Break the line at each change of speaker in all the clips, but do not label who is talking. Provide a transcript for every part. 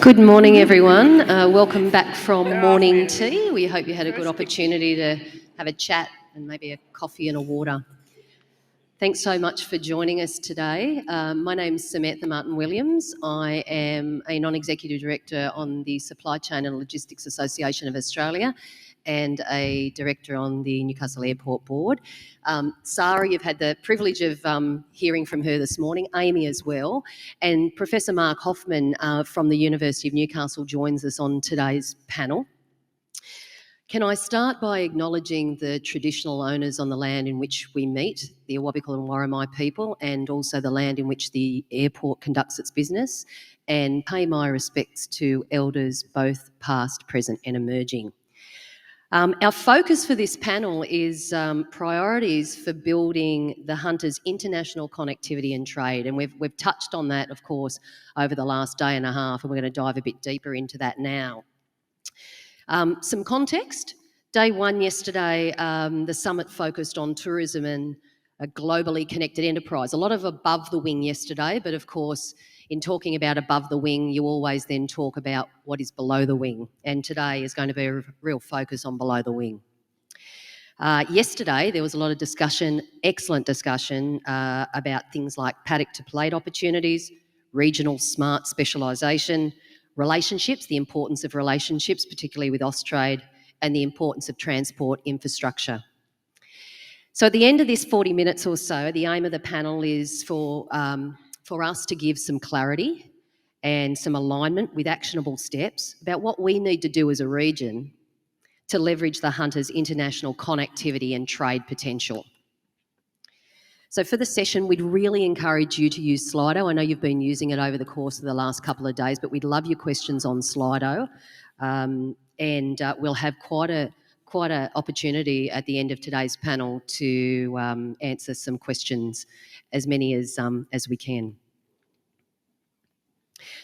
Good morning, everyone. Welcome back from morning tea. We hope you had a good opportunity to have a chat and maybe a coffee and a water. Thanks so much for joining us today. My name's Samantha Martin-Williams. I am a non-executive director on the Supply Chain and Logistics Association of Australia and a director on the Newcastle Airport board. Sara, you've had the privilege of hearing from her this morning, Amy as well, and Professor Mark Hoffman from the University of Newcastle joins us on today's panel. Can I start by acknowledging the traditional owners on the land in which we meet, the Awabakal and Worimi people, and also the land in which the airport conducts its business, and pay my respects to elders both past, present and emerging. Our focus for this panel is priorities for building the Hunter's international connectivity and trade, and we've touched on that, of course, over the last day and a half, and we're going to dive a bit deeper into that now. Some context. Day one yesterday, the summit focused on tourism and a globally connected enterprise. A lot of above the wing yesterday, but of course, in talking about above the wing, you always then talk about what is below the wing. And today is going to be a real focus on below the wing. Yesterday, there was a lot of discussion, excellent discussion, about things like paddock to plate opportunities, regional smart specialisation, relationships, the importance of relationships, particularly with Austrade, and the importance of transport infrastructure. So at the end of this 40 minutes or so, the aim of the panel is for us to give some clarity and some alignment with actionable steps about what we need to do as a region to leverage the Hunter's international connectivity and trade potential. So for the session, we'd really encourage you to use Slido. I know you've been using it over the course of the last couple of days, but we'd love your questions on Slido. And we'll have quite a opportunity at the end of today's panel to answer some questions, as many as we can.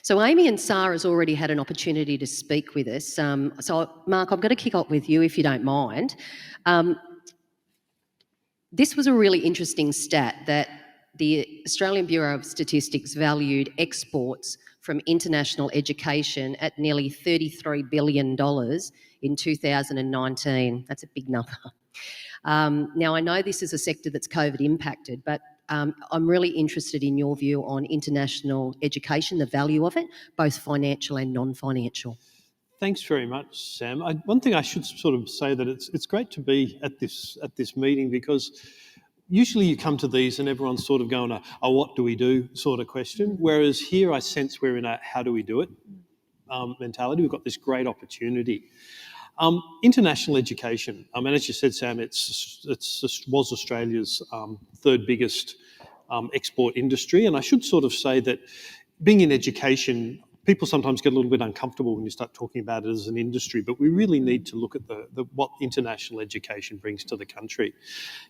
So Amy and Sara's already had an opportunity to speak with us. So Mark, I'm going to kick off with you if you don't mind. This was a really interesting stat that the Australian Bureau of Statistics valued exports from international education at nearly $33 billion in 2019. That's a big number. Now, I know this is a sector that's COVID impacted, but I'm really interested in your view on international education, the value of it, both financial and non-financial.
Thanks very much, Sam. One thing I should sort of say that it's great to be at this meeting, because usually you come to these and everyone's sort of going a what do we do sort of question, whereas here I sense we're in a how do we do it mentality. We've got this great opportunity. International education. And as you said, Sam, it was Australia's third biggest export industry, and I should sort of say that being in education, people sometimes get a little bit uncomfortable when you start talking about it as an industry, but we really need to look at what international education brings to the country.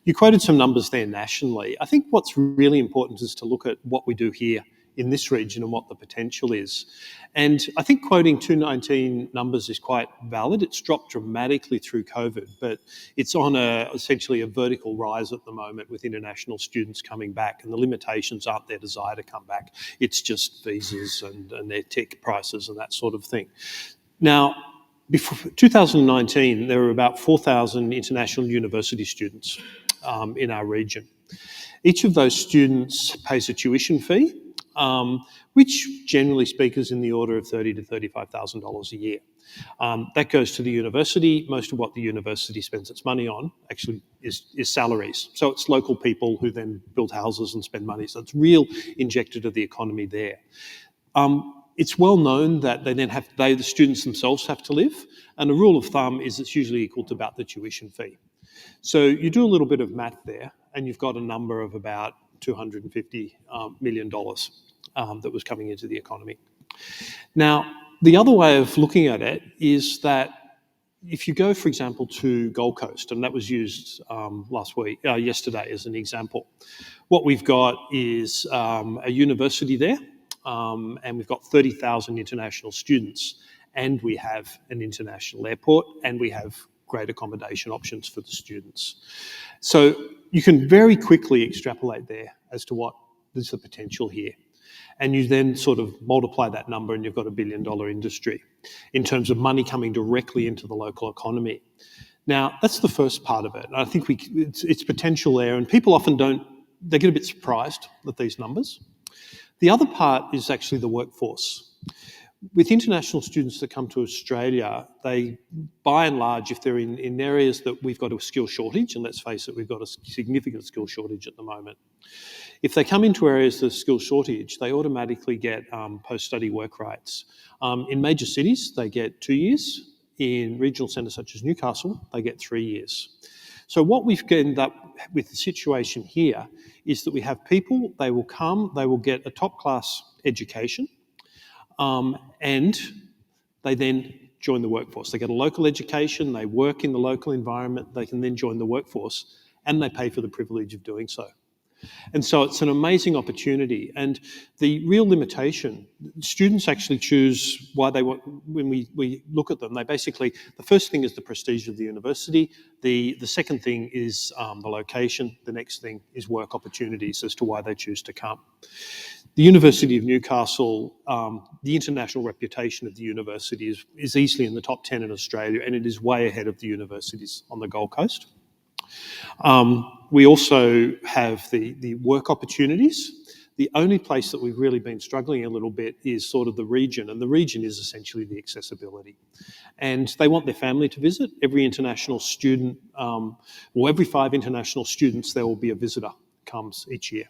You quoted some numbers there nationally. I think what's really important is to look at what we do here in this region and what the potential is. And I think quoting 2019 numbers is quite valid. It's dropped dramatically through COVID, but it's on essentially a vertical rise at the moment with international students coming back, and the limitations aren't their desire to come back. It's just visas and their tech prices and that sort of thing. Now, before 2019, there were about 4,000 international university students in our region. Each of those students pays a tuition fee, which generally speaking is in the order of $30,000 to $35,000 a year. That goes to the university. Most of what the university spends its money on actually is salaries. So it's local people who then build houses and spend money. So it's real injected to the economy there. It's well known that the students themselves have to live, and the rule of thumb is it's usually equal to about the tuition fee. So you do a little bit of math there, and you've got a number of about $250 million that was coming into the economy. Now, the other way of looking at it is that if you go, for example, to Gold Coast, and that was used yesterday as an example, what we've got is a university there, and we've got 30,000 international students, and we have an international airport, and we have great accommodation options for the students. So you can very quickly extrapolate there as to what is the potential here. And you then sort of multiply that number and you've got $1 billion industry in terms of money coming directly into the local economy. Now, that's the first part of it. I think it's potential there, and people often they get a bit surprised at these numbers. The other part is actually the workforce. With international students that come to Australia, they, by and large, if they're in areas that we've got a skill shortage, and let's face it, we've got a significant skill shortage at the moment. If they come into areas of skill shortage, they automatically get post-study work rights. In major cities, they get 2 years. In regional centres such as Newcastle, they get 3 years. So what we've ended up with the situation here is that we have people, they will come, they will get a top-class education, and they then join the workforce. They get a local education, they work in the local environment, they can then join the workforce, and they pay for the privilege of doing so. And so it's an amazing opportunity. And the real limitation, students actually choose why they want, when we look at them, they basically, the first thing is the prestige of the university. The second thing is the location. The next thing is work opportunities as to why they choose to come. The University of Newcastle, the international reputation of the university is easily in the top 10 in Australia, and it is way ahead of the universities on the Gold Coast. We also have the work opportunities. The only place that we've really been struggling a little bit is sort of the region, and the region is essentially the accessibility. And they want their family to visit. Every international student, or every 5 international students, there will be a visitor comes each year.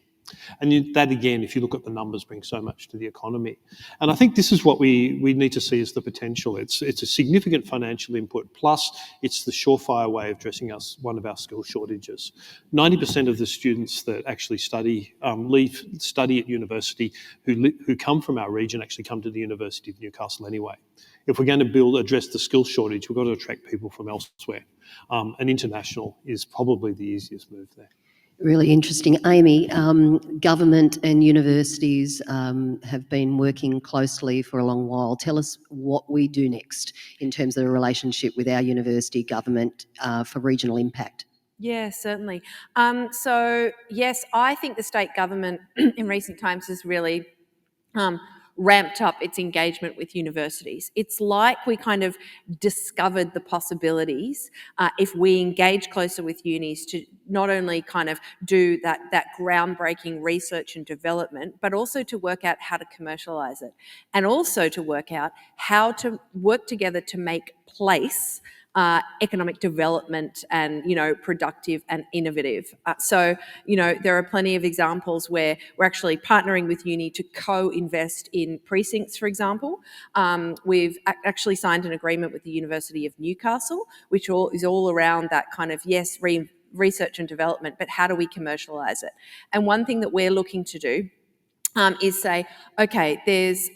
And that, again, if you look at the numbers, brings so much to the economy. And I think this is what we need to see as the potential. It's a significant financial input, plus it's the surefire way of addressing one of our skill shortages. 90% of the students that actually study at university who come from our region actually come to the University of Newcastle anyway. If we're going to address the skill shortage, we've got to attract people from elsewhere. And international is probably the easiest move there.
Really interesting. Amy, government and universities have been working closely for a long while. Tell us what we do next in terms of the relationship with our university government for regional impact.
Yeah, certainly. So, yes, I think the state government in recent times has really ramped up its engagement with universities. It's like we kind of discovered the possibilities if we engage closer with unis to not only kind of do that groundbreaking research and development, but also to work out how to commercialise it, and also to work out how to work together to make place economic development and, productive and innovative. So, there are plenty of examples where we're actually partnering with uni to co-invest in precincts, for example. We've actually signed an agreement with the University of Newcastle, which is all around that kind of, yes, research and development, but how do we commercialise it? And one thing that we're looking to do is say, okay, there's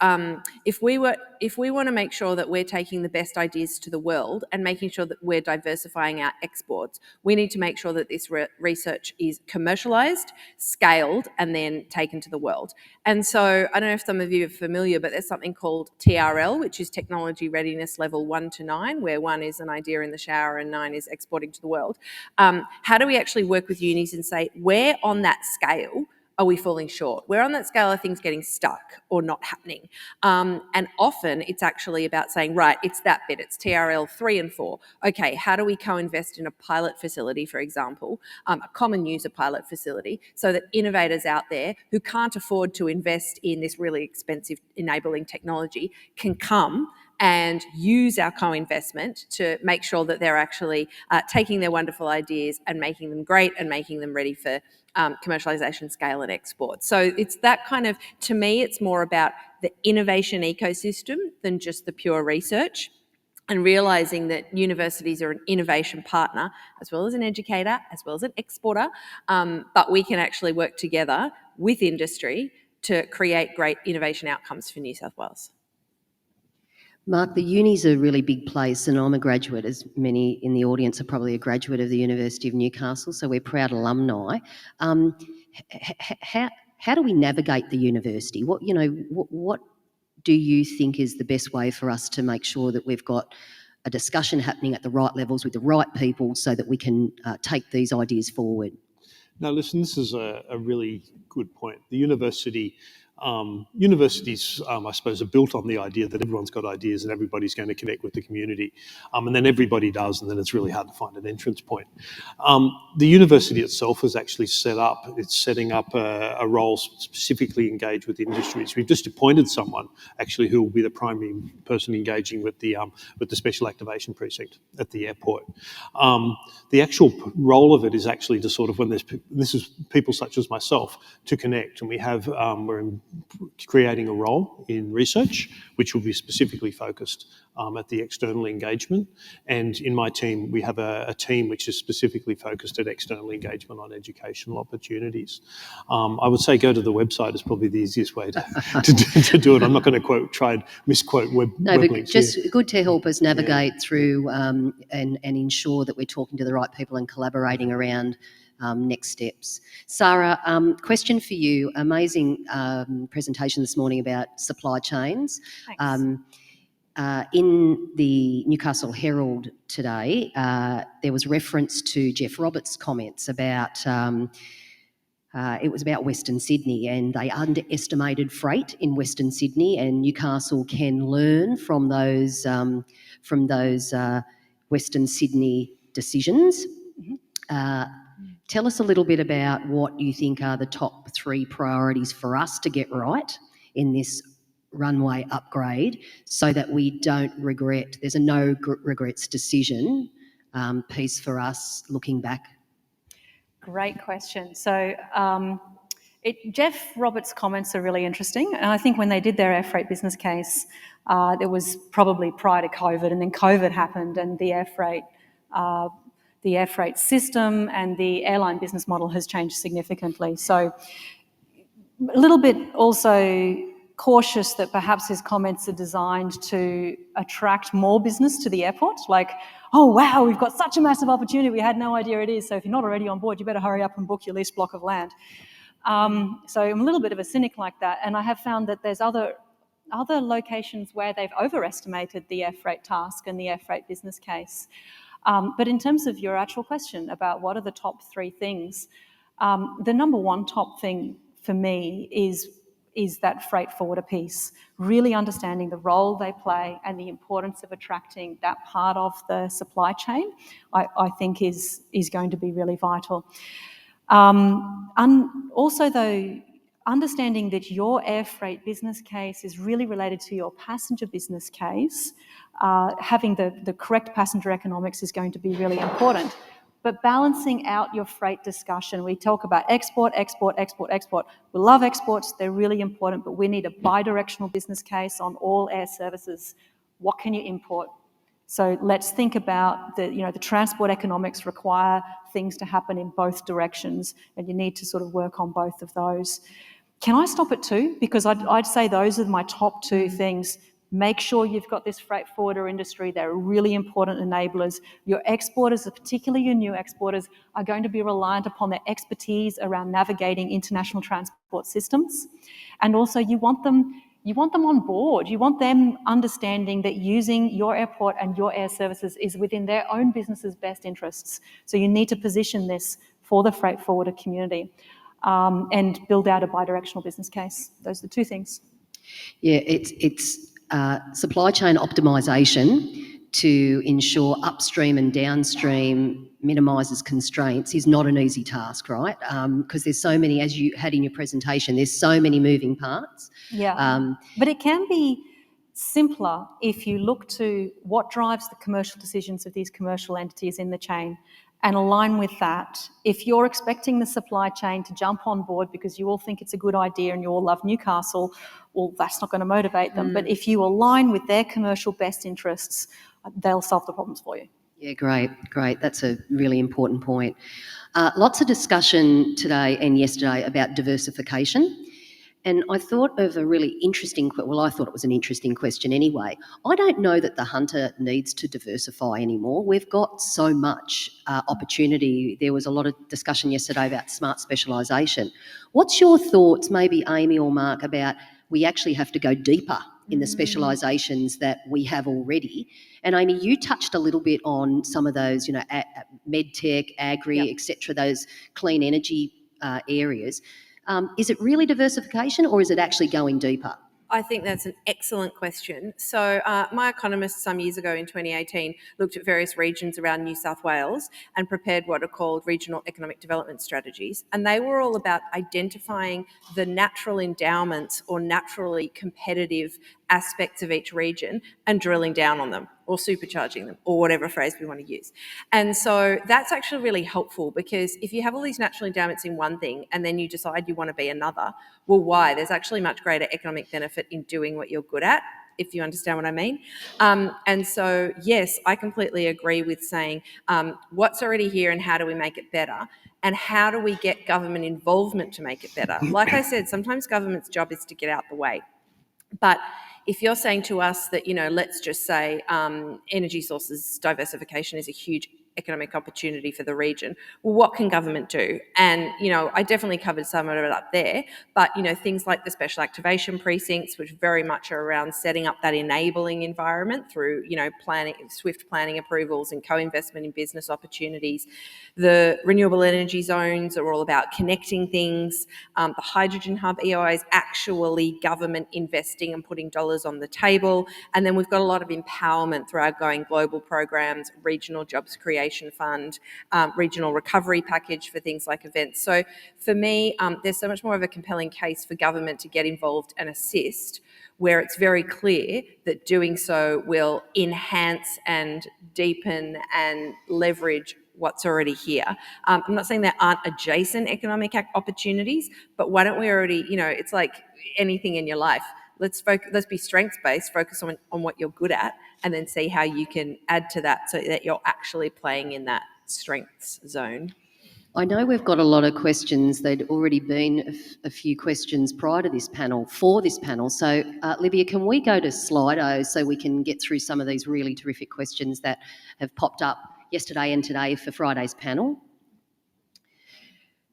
if we want to make sure that we're taking the best ideas to the world and making sure that we're diversifying our exports, we need to make sure that this research is commercialised, scaled, and then taken to the world. And so I don't know if some of you are familiar, but there's something called TRL, which is Technology Readiness Level 1 to 9, where 1 is an idea in the shower and 9 is exporting to the world. How do we actually work with unis and say, where on that scale are we falling short? Where on that scale are things getting stuck or not happening? And often it's actually about saying, right, it's that bit, it's TRL 3 and 4. Okay, how do we co-invest in a pilot facility, for example, a common user pilot facility, so that innovators out there who can't afford to invest in this really expensive enabling technology can come and use our co-investment to make sure that they're actually taking their wonderful ideas and making them great and making them ready for commercialisation, scale and export. So it's that kind of, to me, it's more about the innovation ecosystem than just the pure research, and realising that universities are an innovation partner as well as an educator, as well as an exporter, but we can actually work together with industry to create great innovation outcomes for New South Wales.
Mark, the uni's a really big place, and I'm a graduate, as many in the audience are probably a graduate of the University of Newcastle, so we're proud alumni. How do we navigate the university? What do you think is the best way for us to make sure that we've got a discussion happening at the right levels with the right people so that we can take these ideas forward?
Now, listen, this is a really good point. The university Universities, I suppose, are built on the idea that everyone's got ideas and everybody's going to connect with the community. And then everybody does, and then it's really hard to find an entrance point. The university itself is actually setting up a role specifically engaged with industries. We've just appointed someone actually who will be the primary person engaging with the special activation precinct at the airport. The actual role of it is actually to sort of, this is people such as myself, to connect. And we're creating a role in research, which will be specifically focused at the external engagement. And in my team, we have a team which is specifically focused at external engagement on educational opportunities. I would say go to the website is probably the easiest way to do it. I'm not going to try and misquote web
but
links
just
here.
good to help us navigate through and ensure that we're talking to the right people and collaborating around next steps. Sara, question for you. Amazing presentation this morning about supply chains.
Thanks.
In the Newcastle Herald today, there was reference to Jeff Roberts' comments about it was about Western Sydney, and they underestimated freight in Western Sydney, and Newcastle can learn from those Western Sydney decisions. Tell us a little bit about what you think are the top 3 priorities for us to get right in this runway upgrade, so that we don't regret. There's a no regrets decision piece for us looking back.
Great question. So Jeff Roberts' comments are really interesting, and I think when they did their air freight business case, it was probably prior to COVID, and then COVID happened, and the air freight system and the airline business model has changed significantly. So a little bit also cautious that perhaps his comments are designed to attract more business to the airport, like, oh wow, we've got such a massive opportunity, we had no idea it is, so if you're not already on board, you better hurry up and book your leased block of land. So I'm a little bit of a cynic like that, and I have found that there's other locations where they've overestimated the air freight task and the air freight business case. But in terms of your actual question about what are the top 3 things, the number 1 top thing for me is that freight forwarder piece, really understanding the role they play and the importance of attracting that part of the supply chain, I think is going to be really vital. Also, though, understanding that your air freight business case is really related to your passenger business case, having the correct passenger economics is going to be really important. But balancing out your freight discussion, we talk about export, export, export, export. We love exports, they're really important, but we need a bi-directional business case on all air services. What can you import? So let's think about the transport economics require things to happen in both directions, and you need to sort of work on both of those. Can I stop at 2? Because I'd say those are my top 2 things. Make sure you've got this freight forwarder industry. They're really important enablers. Your exporters, particularly your new exporters, are going to be reliant upon their expertise around navigating international transport systems. And also you want them on board. You want them understanding that using your airport and your air services is within their own business's best interests. So you need to position this for the freight forwarder community and build out a bi-directional business case. Those are the 2 things.
Yeah, it's supply chain optimisation to ensure upstream and downstream minimises constraints is not an easy task, right? Because there's so many, as you had in your presentation, there's so many moving parts.
Yeah, but it can be simpler if you look to what drives the commercial decisions of these commercial entities in the chain and align with that. If you're expecting the supply chain to jump on board because you all think it's a good idea and you all love Newcastle, well, that's not going to motivate them. But if you align with their commercial best interests, they'll solve the problems for you.
Yeah, great. That's a really important point. Lots of discussion today and yesterday about diversification. And I thought of a really interesting, I thought it was an interesting question anyway. I don't know that the hunter needs to diversify anymore. We've got so much opportunity. There was a lot of discussion yesterday about smart specialisation. What's your thoughts, maybe Amy or Mark, about we actually have to go deeper in the specialisations that we have already? And Amy, you touched a little bit on some of those, medtech, agri, etc., those clean energy areas. Is it really diversification, or is it actually going deeper?
I think that's an excellent question. So my economist some years ago in 2018 looked at various regions around New South Wales and prepared what are called regional economic development strategies. And they were all about identifying the natural endowments or naturally competitive aspects of each region and drilling down on them or supercharging them, or whatever phrase we want to use. And so that's actually really helpful, because if you have all these natural endowments in one thing and then you decide you want to be another, well, why? There's actually much greater economic benefit in doing what you're good at, if you understand what I mean. And so, yes, I completely agree with saying what's already here and how do we make it better? And how do we get government involvement to make it better? Like I said, sometimes government's job is to get out the way. But if you're saying to us that, let's just say energy sources diversification is a huge economic opportunity for the region, well, what can government do? And, I definitely covered some of it up there, but, things like the special activation precincts, which very much are around setting up that enabling environment through, planning, swift planning approvals and co-investment in business opportunities. The renewable energy zones are all about connecting things. The hydrogen hub EOI is actually government investing and putting dollars on the table. And then we've got a lot of empowerment through our Going Global programs, regional jobs creation fund, regional recovery package for things like events. So for me, there's so much more of a compelling case for government to get involved and assist, where it's very clear that doing so will enhance and deepen and leverage what's already here. I'm not saying there aren't adjacent economic opportunities, but why don't we already, it's like anything in your life. Let's be strengths-based, focus on what you're good at, and then see how you can add to that so that you're actually playing in that strengths zone.
I know we've got a lot of questions. There'd already been a few questions prior to this panel, for this panel. So, Livia, can we go to Slido so we can get through some of these really terrific questions that have popped up yesterday and today for Friday's panel?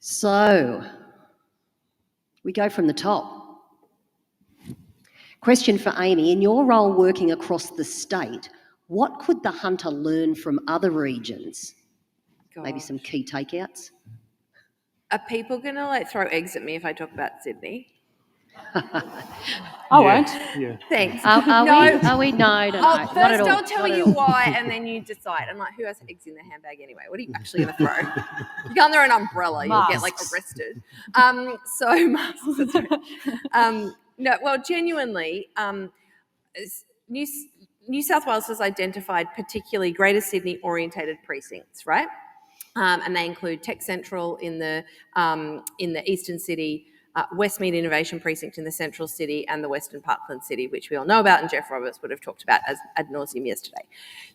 So, we go from the top. Question for Amy. In your role working across the state, what could the hunter learn from other regions? Maybe some key takeouts?
Are people going to throw eggs at me if I talk about Sydney?
I won't.
Yeah.
Thanks.
Are we? No, no,
Oh,
not
first
at all.
I'll tell you why, and then you decide. I'm like, who has eggs in their handbag anyway? What are you actually going to throw? You can't throw an umbrella. You'll get arrested. So masks. That's right. No, well, genuinely, New South Wales has identified particularly Greater Sydney orientated precincts, right? And they include Tech Central in the Eastern City, Westmead Innovation Precinct in the Central City, and the Western Parkland City, which we all know about and Jeff Roberts would have talked about as ad nauseum yesterday.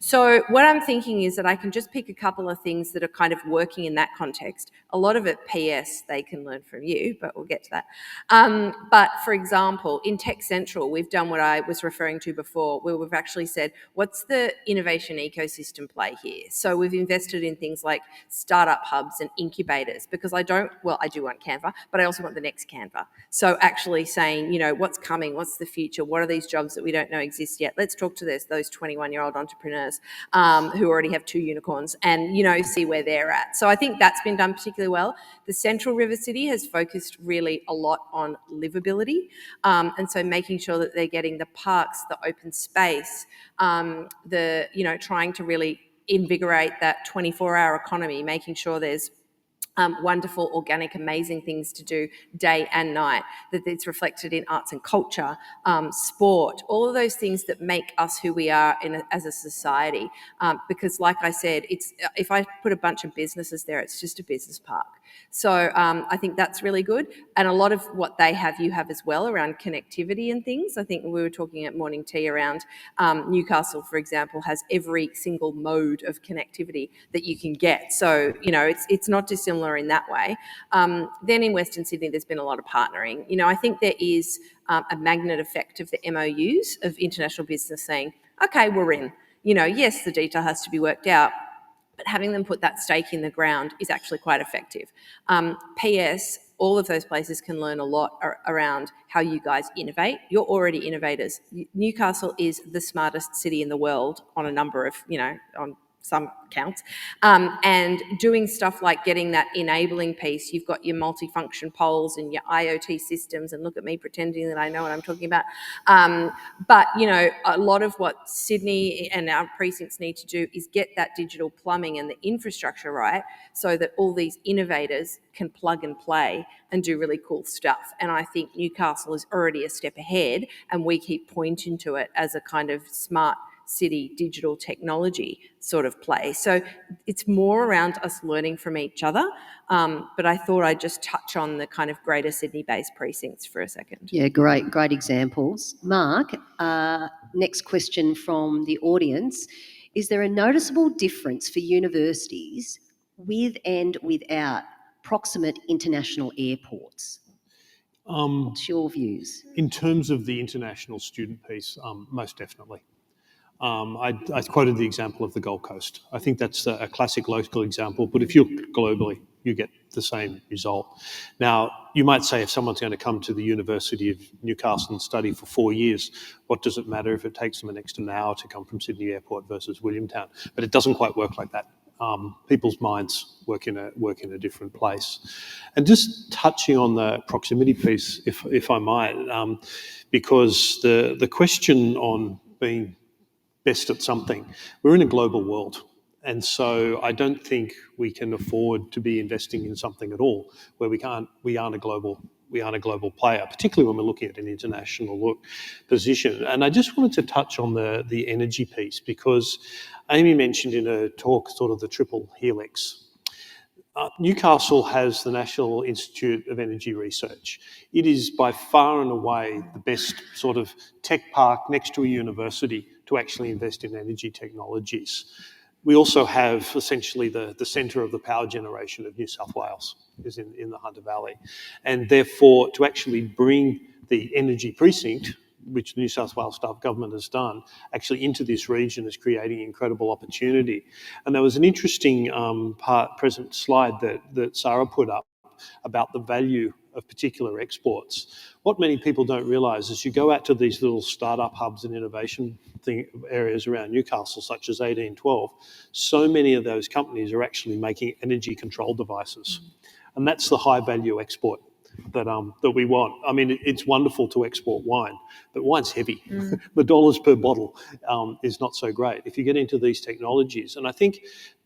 So what I'm thinking is that I can just pick a couple of things that are kind of working in that context. A lot of it, PS, they can learn from you, but we'll get to that. But for example, in Tech Central, we've done what I was referring to before, where we've actually said, what's the innovation ecosystem play here? So we've invested in things like startup hubs and incubators, because I do want Canva, but I also want the next Canva. So actually saying, what's coming, what's the future, what are these jobs that we don't know exist yet? Let's talk to those 21-year-old entrepreneurs who already have 2 unicorns and, see where they're at. So I think that's been done particularly well. The Central River City has focused really a lot on livability, and so making sure that they're getting the parks, the open space, trying to really invigorate that 24-hour economy, making sure there's wonderful, organic, amazing things to do day and night, that it's reflected in arts and culture, sport, all of those things that make us who we are as a society. Because like I said, if I put a bunch of businesses there, it's just a business park. So I think that's really good. And a lot of what they have, you have as well around connectivity and things. I think we were talking at morning tea around Newcastle, for example, has every single mode of connectivity that you can get. So, it's not dissimilar in that way. Then in Western Sydney, there's been a lot of partnering. I think there is a magnet effect of the MOUs of international business saying, okay, we're in. Yes, the detail has to be worked out, but having them put that stake in the ground is actually quite effective. PS, all of those places can learn a lot around how you guys innovate. You're already innovators. Newcastle is the smartest city in the world on a number of, on some counts, and doing stuff like getting that enabling piece. You've got your multifunction poles and your IoT systems, and look at me pretending that I know what I'm talking about. But, you know, a lot of what Sydney and our precincts need to do is get that digital plumbing and the infrastructure right so that all these innovators can plug and play and do really cool stuff. And I think Newcastle is already a step ahead, and we keep pointing to it as a kind of smart city digital technology sort of play. So it's more around us learning from each other. But I thought I'd just touch on the kind of greater Sydney-based precincts for a second.
Yeah, great examples. Mark, next question from the audience. Is there a noticeable difference for universities with and without proximate international airports? What's your views?
In terms of the international student piece, most definitely. I quoted the example of the Gold Coast. I think that's a classic local example, but if you look globally, you get the same result. Now, you might say if someone's going to come to the University of Newcastle and study for 4 years, what does it matter if it takes them an hour to come from Sydney Airport versus Williamtown? But it doesn't quite work like that. People's minds work in a different place. And just touching on the proximity piece, if I might, because the question on being best at something, we're in a global world. And so I don't think we can afford to be investing in something at all where we aren't a global player, particularly when we're looking at an international position. And I just wanted to touch on the energy piece, because Amy mentioned in her talk sort of the triple helix. Newcastle has the National Institute of Energy Research. It is by far and away the best sort of tech park next to a university to actually invest in energy technologies. We also have essentially the centre of the power generation of New South Wales is in the Hunter Valley. And therefore, to actually bring the energy precinct, which the New South Wales government has done, actually into this region is creating incredible opportunity. And there was an interesting present slide that Sara put up about the value of particular exports. What many people don't realise is you go out to these little startup hubs and innovation areas around Newcastle, such as 1812, so many of those companies are actually making energy control devices. And that's the high value export that we want. I mean, it's wonderful to export wine, but wine's heavy. The dollars per bottle is not so great if you get into these technologies. And I think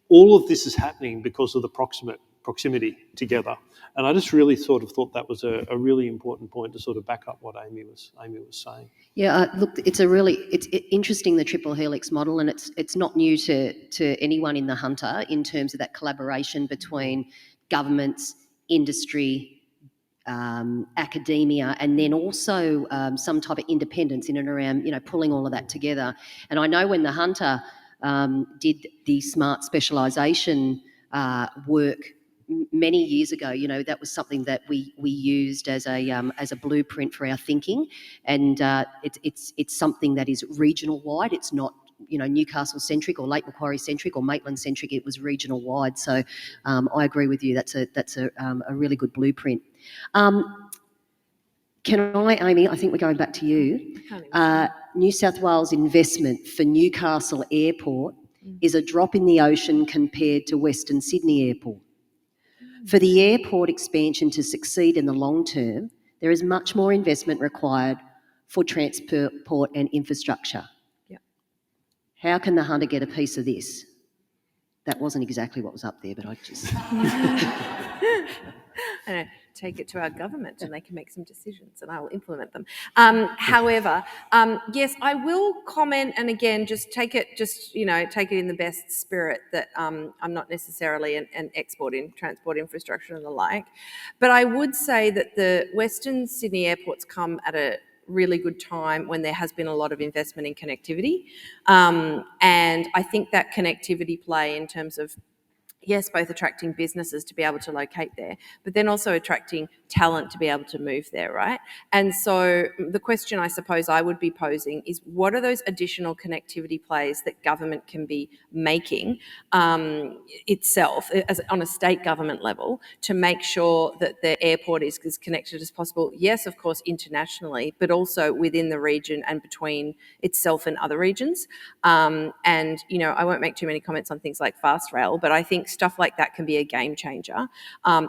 all of this is happening because of the proximity together. And I just really sort of thought that was a really important point to sort of back up what Amy was saying.
Yeah, look, it's interesting, the triple helix model, and it's not new to anyone in the Hunter in terms of that collaboration between governments, industry, academia, and then also some type of independence in and around, you know, pulling all of that together. And I know when the Hunter did the smart specialisation work many years ago, you know, that was something that we used as a blueprint for our thinking, and it's something that is regional wide. It's not, you know, Newcastle centric or Lake Macquarie centric or Maitland centric. It was regional wide. So I agree with you. That's a really good blueprint. Can I, Amy? I think we're going back to you. New South Wales investment for Newcastle Airport is a drop in the ocean compared to Western Sydney Airport. For the airport expansion to succeed in the long term, there is much more investment required for transport and infrastructure.
Yep.
How can the Hunter get a piece of this? That wasn't exactly what was up there, but I just...
And take it to our government and they can make some decisions and I will implement them. However, yes, I will comment, and again, just take it in the best spirit that I'm not necessarily an expert in transport infrastructure and the like. But I would say that the Western Sydney airports come at a really good time when there has been a lot of investment in connectivity. And I think that connectivity play in terms of yes, both attracting businesses to be able to locate there, but then also attracting talent to be able to move there, right? And so the question I suppose I would be posing is, what are those additional connectivity plays that government can be making itself on a state government level to make sure that the airport is as connected as possible? Yes, of course, internationally, but also within the region and between itself and other regions. And, you know, I won't make too many comments on things like fast rail, but I think stuff like that can be a game changer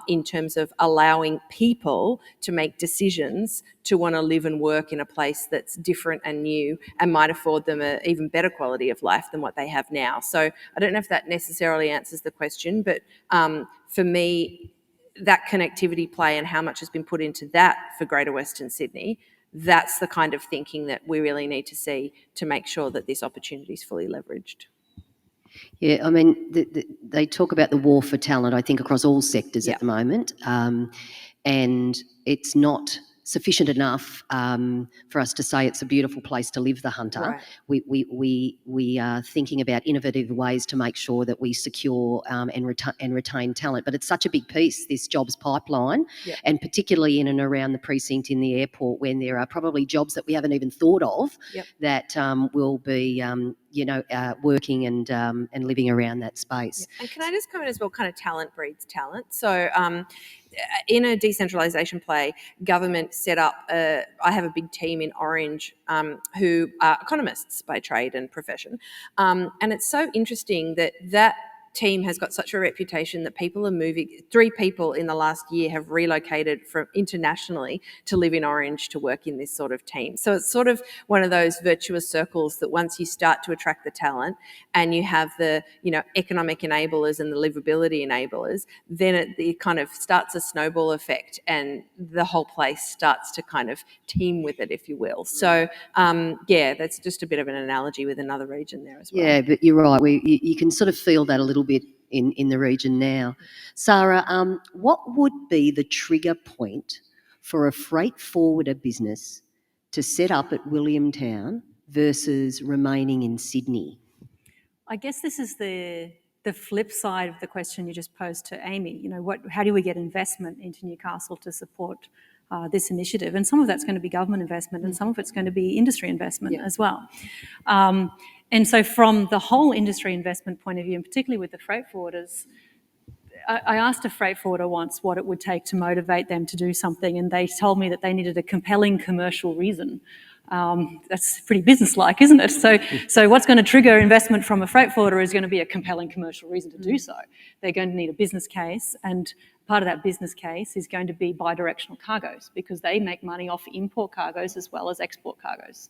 in terms of allowing people to make decisions to want to live and work in a place that's different and new and might afford them an even better quality of life than what they have now. So I don't know if that necessarily answers the question, but for me, that connectivity play and how much has been put into that for Greater Western Sydney, that's the kind of thinking that we really need to see to make sure that this opportunity is fully leveraged.
Yeah, I mean, they talk about the war for talent, I think, across all sectors at the moment, and it's not sufficient enough for us to say it's a beautiful place to live, the Hunter.
Right.
We are thinking about innovative ways to make sure that we secure and retain talent. But it's such a big piece, this jobs pipeline, and particularly in and around the precinct in the airport, when there are probably jobs that we haven't even thought of that will be working and living around that space.
And can I just comment as well, kind of talent breeds talent. So in a decentralisation play, government set up, I have a big team in Orange who are economists by trade and profession. And it's so interesting that team has got such a reputation that people are moving. 3 people in the last year have relocated from internationally to live in Orange to work in this sort of team. So it's sort of one of those virtuous circles that once you start to attract the talent and you have the, you know, economic enablers and the livability enablers, then it kind of starts a snowball effect and the whole place starts to kind of team with it, if you will. So that's just a bit of an analogy with another region there as well.
Yeah, but you're right. You can sort of feel that a little bit in the region now. Sara, what would be the trigger point for a freight forwarder business to set up at Williamtown versus remaining in Sydney?
I guess this is the flip side of the question you just posed to Amy. You know, how do we get investment into Newcastle to support this initiative? And some of that's going to be government investment and some of it's going to be industry investment as well. And so from the whole industry investment point of view, and particularly with the freight forwarders, I asked a freight forwarder once what it would take to motivate them to do something, and they told me that they needed a compelling commercial reason. That's pretty businesslike, isn't it? So what's going to trigger investment from a freight forwarder is going to be a compelling commercial reason to do so. They're going to need a business case, and part of that business case is going to be bidirectional cargoes, because they make money off import cargoes as well as export cargoes.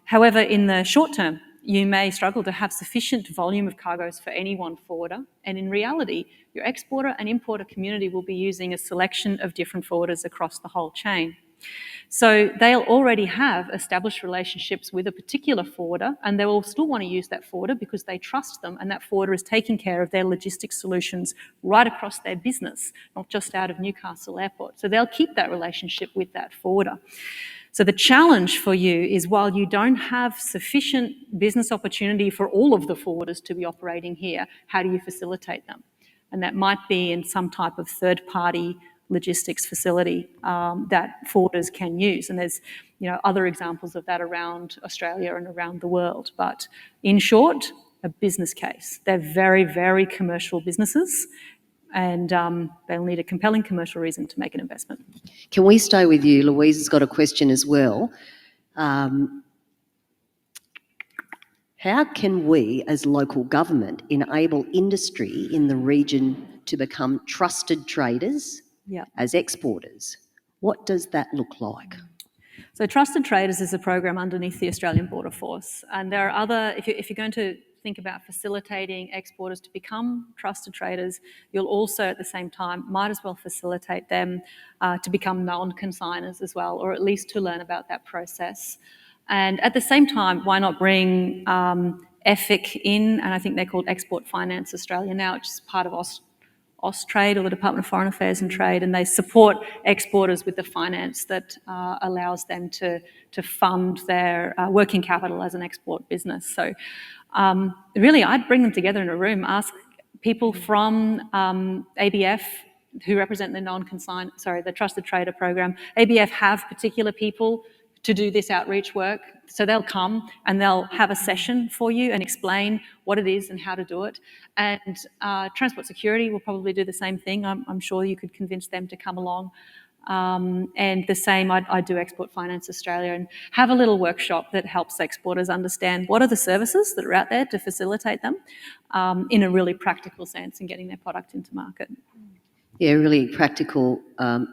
However, in the short term, you may struggle to have sufficient volume of cargoes for any one forwarder, and in reality, your exporter and importer community will be using a selection of different forwarders across the whole chain. So they'll already have established relationships with a particular forwarder, and they will still want to use that forwarder because they trust them, and that forwarder is taking care of their logistics solutions right across their business, not just out of Newcastle Airport. So they'll keep that relationship with that forwarder. So the challenge for you is, while you don't have sufficient business opportunity for all of the forwarders to be operating here, how do you facilitate them? And that might be in some type of third-party logistics facility that forwarders can use. And there's, other examples of that around Australia and around the world. But in short, a business case. They're very, very commercial businesses, and they'll need a compelling commercial reason to make an investment.
Can we stay with you? Louise has got a question as well. How can we, as local government, enable industry in the region to become trusted traders as exporters? What does that look like?
So Trusted Traders is a program underneath the Australian Border Force, and there are other, if you're going to think about facilitating exporters to become trusted traders, you'll also at the same time might as well facilitate them to become non-consigners as well, or at least to learn about that process. And at the same time, why not bring EFIC in, and I think they're called Export Finance Australia now, which is part of Austrade, or the Department of Foreign Affairs and Trade, and they support exporters with the finance that allows them to fund their working capital as an export business. So really, I'd bring them together in a room, ask people from ABF who represent the Trusted Trader program. ABF have particular people to do this outreach work. So they'll come and they'll have a session for you and explain what it is and how to do it. And Transport Security will probably do the same thing. I'm sure you could convince them to come along. And the same, I do Export Finance Australia and have a little workshop that helps exporters understand what are the services that are out there to facilitate them in a really practical sense and getting their product into market.
Yeah, really practical,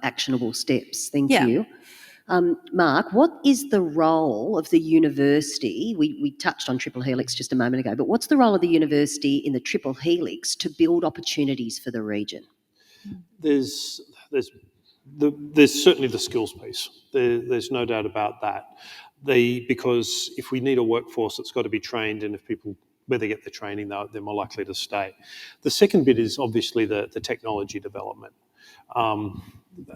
actionable steps. Thank you. Mark, what is the role of the university? We touched on Triple Helix just a moment ago, but what's the role of the university in the Triple Helix to build opportunities for the region?
There's certainly the skills piece. There's no doubt about that. Because if we need a workforce, it's got to be trained, and if people, where they get the training, they're more likely to stay. The second bit is obviously the technology development.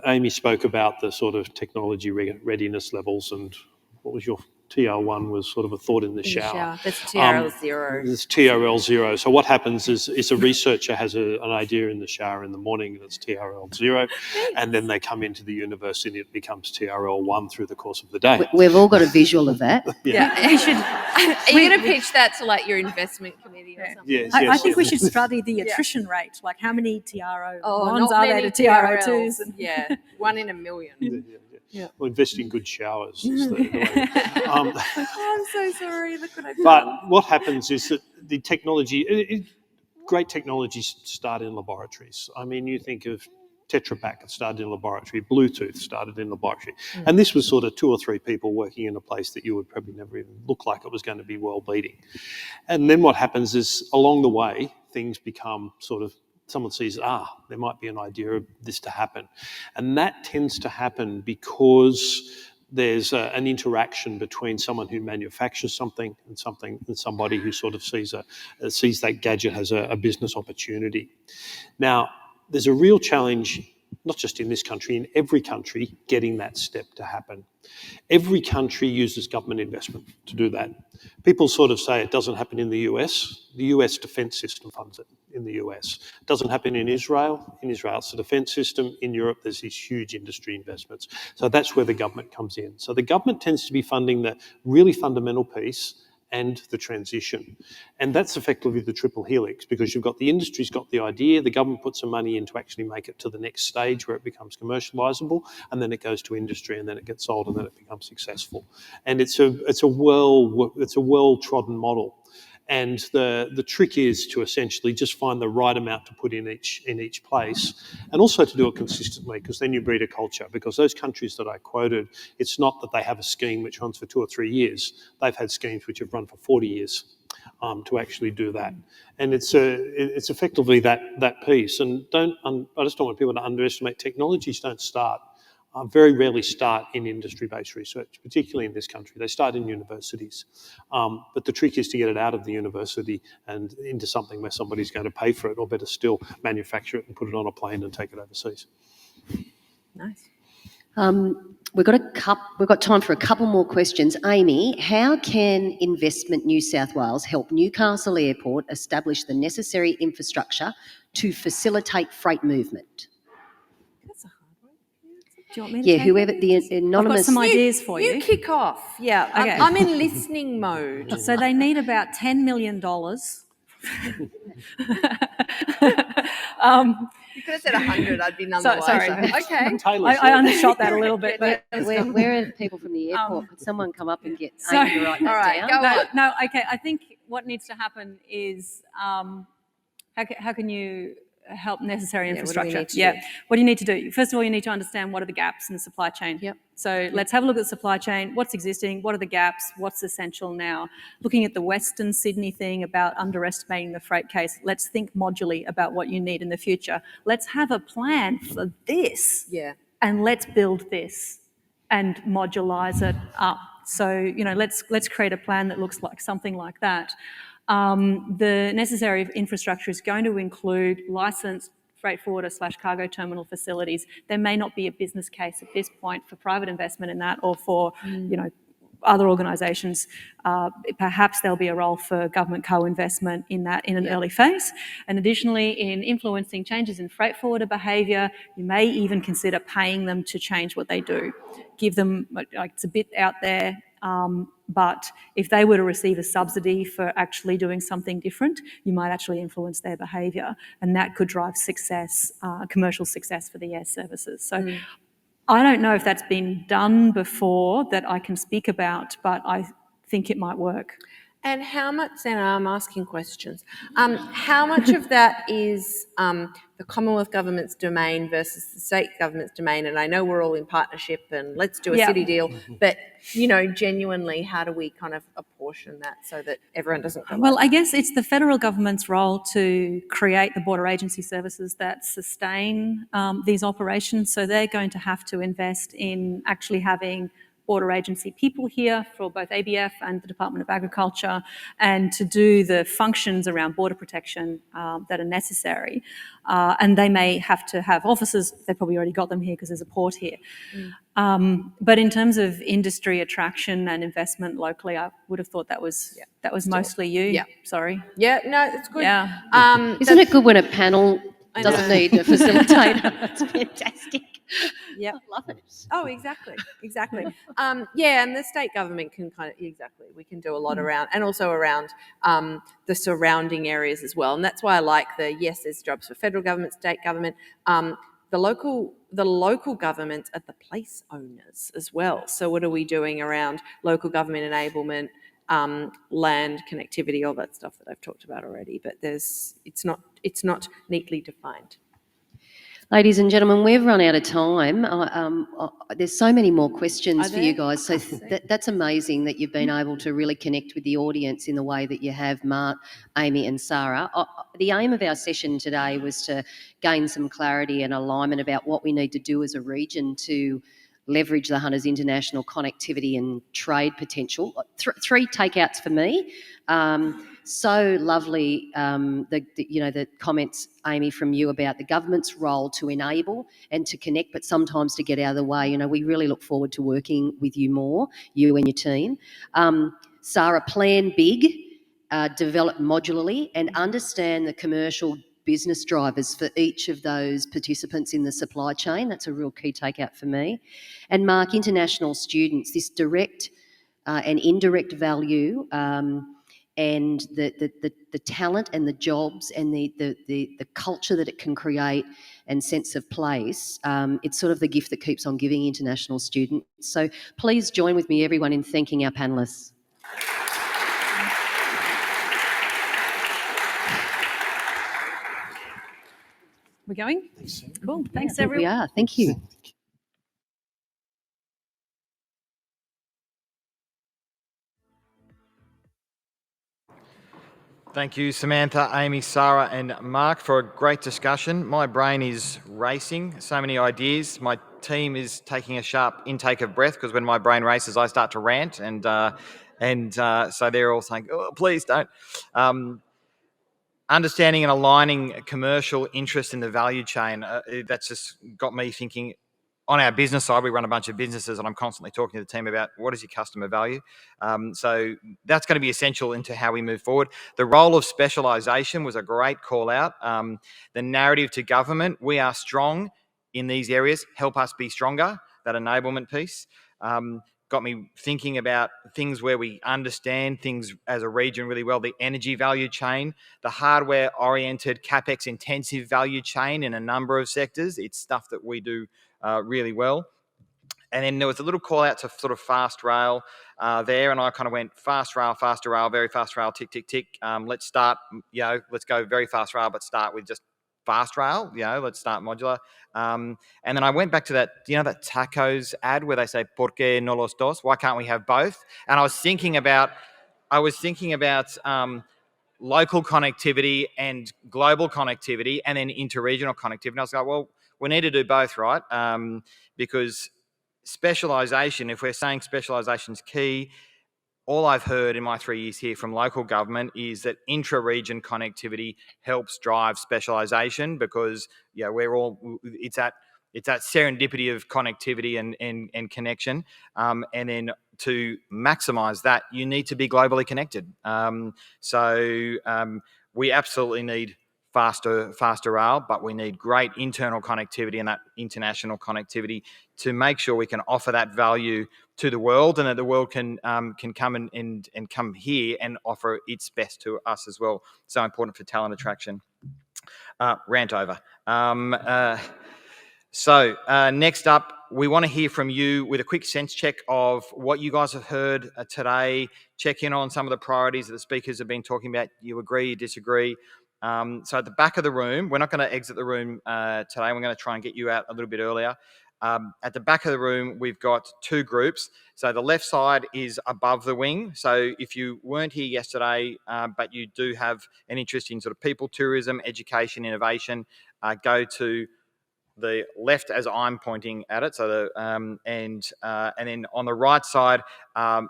Amy spoke about the sort of technology readiness levels, and what was your TR1 was sort of a thought in the shower.
That's TRL 0.
It's TRL 0. So what happens is a researcher has an idea in the shower in the morning, and it's TRL 0, and then they come into the university and it becomes TRL 1 through the course of the day.
We've all got a visual of that.
Yeah.
We should.
Are you going to pitch that to like your investment committee or something?
Yes,
I think we should study the attrition rate, like how many TRO ones are there to TRO 2s.
Yeah, 1 in a million.
Yeah.
Well, invest in good showers. Is the way.
I'm so sorry. Look what I've done.
But what happens is that the technology, great technologies start in laboratories. I mean, you think of Tetra Pak, it started in a laboratory. Bluetooth started in a laboratory. And this was sort of 2 or 3 people working in a place that you would probably never even look like it was going to be world leading. And then what happens is along the way, things become sort of, someone sees, there might be an idea of this to happen. And that tends to happen because there's an interaction between someone who manufactures something and somebody who sort of sees that gadget as a business opportunity. Now, there's a real challenge, not just in this country, in every country, getting that step to happen. Every country uses government investment to do that. People sort of say it doesn't happen in the US. The US defence system funds it in the US. It doesn't happen in Israel. In Israel, it's the defence system. In Europe, there's these huge industry investments. So that's where the government comes in. So the government tends to be funding the really fundamental piece and the transition. And that's effectively the triple helix, because you've got the industry's got the idea, the government puts some money in to actually make it to the next stage where it becomes commercialisable, and then it goes to industry, and then it gets sold, and then it becomes successful. And it's a well-trodden model. And the trick is to essentially just find the right amount to put in each place, and also to do it consistently, because then you breed a culture. Because those countries that I quoted, it's not that they have a scheme which runs for 2 or 3 years. They've had schemes which have run for 40 years to actually do that. And it's effectively that piece. And I just don't want people to underestimate. Technologies don't start. Very rarely start in industry-based research, particularly in this country. They start in universities. But the trick is to get it out of the university and into something where somebody's going to pay for it, or better still, manufacture it and put it on a plane and take it overseas.
Nice.
We've got time for a couple more questions. Amy, how can Investment New South Wales help Newcastle Airport establish the necessary infrastructure to facilitate freight movement?
That's a hard one.
Do you want me to take
whoever
it?
the anonymous...
I've got some ideas for you.
You kick off. Yeah,
Okay.
I'm in listening mode.
So they need about $10 million.
You could have said 100, I'd be nonetheless.
Sorry.
Okay.
I undershot that a little bit. But
Where are the people from the airport? Could someone come up and get Amy to write that
all right,
down?
go on.
No, okay. I think what needs to happen is how can you help necessary infrastructure?
What do we need to do?
What do you need to do? First of all, you need to understand what are the gaps in the supply chain.
Yep.
So let's have a look at the supply chain. What's existing? What are the gaps? What's essential now? Looking at the Western Sydney thing about underestimating the freight case, let's think modularly about what you need in the future. Let's have a plan for this.
Yeah.
And let's build this and modulise it up. So, let's create a plan that looks like something like that. The necessary infrastructure is going to include licensed freight forwarder / cargo terminal facilities. There may not be a business case at this point for private investment in that, or for, other organisations, perhaps there'll be a role for government co-investment in that in an early phase. And additionally, in influencing changes in freight forwarder behaviour, you may even consider paying them to change what they do. Give them, like, it's a bit out there, but if they were to receive a subsidy for actually doing something different, you might actually influence their behaviour, and that could drive success, commercial success for the air services. So I don't know if that's been done before that I can speak about, but I think it might work.
And how much, and I'm asking questions, how much of that is the Commonwealth Government's domain versus the state government's domain? And I know we're all in partnership and let's do a city deal, but, you know, genuinely, how do we kind of apportion that so that everyone doesn't go
Well, I guess it's the federal government's role to create the border agency services that sustain these operations. So they're going to have to invest in actually having border agency people here for both ABF and the Department of Agriculture, and to do the functions around border protection that are necessary. And they may have to have offices. They've probably already got them here because there's a port here. But in terms of industry attraction and investment locally, I would have thought that was mostly you.
Yeah.
Sorry.
Yeah, no, it's good.
Yeah.
Isn't it good when a panel doesn't
know.
need a facilitator? It's fantastic.
Yep.
I love it.
Oh, exactly. Yeah, and the state government can we can do a lot around, and also around the surrounding areas as well. And that's why I like there's jobs for federal government, state government. The local governments are the place owners as well. So what are we doing around local government enablement, land connectivity, all that stuff that I've talked about already? But it's not neatly defined.
Ladies and gentlemen, we've run out of time. There's so many more questions for you guys. So that's amazing that you've been able to really connect with the audience in the way that you have, Mark, Amy and Sara. The aim of our session today was to gain some clarity and alignment about what we need to do as a region to leverage the Hunters International connectivity and trade potential. Three takeouts for me. So lovely, the comments, Amy, from you about the government's role to enable and to connect, but sometimes to get out of the way. You know, we really look forward to working with you more, you and your team. Sara, plan big, develop modularly, and understand the commercial business drivers for each of those participants in the supply chain. That's a real key takeout for me. And Mark, international students, this direct and indirect value and the talent and the jobs and the culture that it can create and sense of place, it's sort of the gift that keeps on giving international students. So please join with me, everyone, in thanking our panellists.
We're going? Cool. Thanks,
We
everyone.
are. Thank you.
Thank you, Samantha, Amy, Sara and Mark, for a great discussion. My brain is racing, so many ideas. My team is taking a sharp intake of breath because when my brain races, I start to rant, and so they're all saying, "Oh, please don't." Understanding and aligning commercial interest in the value chain, that's just got me thinking. On our business side, we run a bunch of businesses, and I'm constantly talking to the team about what is your customer value. So that's going to be essential into how we move forward. The role of specialisation was a great call out. The narrative to government, we are strong in these areas, help us be stronger, that enablement piece. Got me thinking about things where we understand things as a region really well, the energy value chain, the hardware-oriented, CapEx-intensive value chain in a number of sectors. It's stuff that we do really well. And then there was a little call out to sort of fast rail there, and I kind of went fast rail, faster rail, very fast rail, tick, tick, tick. Let's start, let's go very fast rail, but start with just fast rail, let's start modular. And then I went back to that, that tacos ad where they say, ¿Por qué no los dos? Why can't we have both? And I was thinking about local connectivity and global connectivity and then interregional connectivity. And I was like, well, we need to do both, right? Because specialisation, if we're saying specialisation is key, all I've heard in my 3 years here from local government is that intra-region connectivity helps drive specialisation because it's that serendipity of connectivity and connection. And then to maximise that, you need to be globally connected. We absolutely need faster rail, but we need great internal connectivity and that international connectivity to make sure we can offer that value to the world, and that the world can come and come here and offer its best to us as well. So important for talent attraction. Rant over. Next up, we want to hear from you with a quick sense check of what you guys have heard today. Check in on some of the priorities that the speakers have been talking about. You agree, you disagree. So at the back of the room, we're not going to exit the room today. We're going to try and get you out a little bit earlier. At the back of the room, we've got two groups. So the left side is above the wing. So if you weren't here yesterday, but you do have an interest in sort of people, tourism, education, innovation, go to the left as I'm pointing at it. So and then on the right side,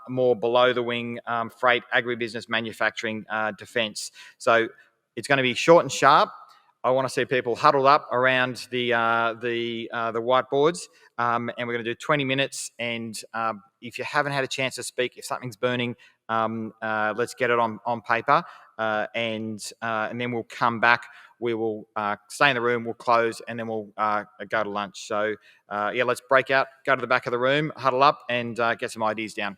more below the wing, freight, agribusiness, manufacturing, defence. So it's going to be short and sharp. I want to see people huddled up around the whiteboards, and we're going to do 20 minutes. And if you haven't had a chance to speak, if something's burning, let's get it on paper, and then we'll come back. We will stay in the room, we'll close, and then we'll go to lunch. So let's break out, go to the back of the room, huddle up, and get some ideas down.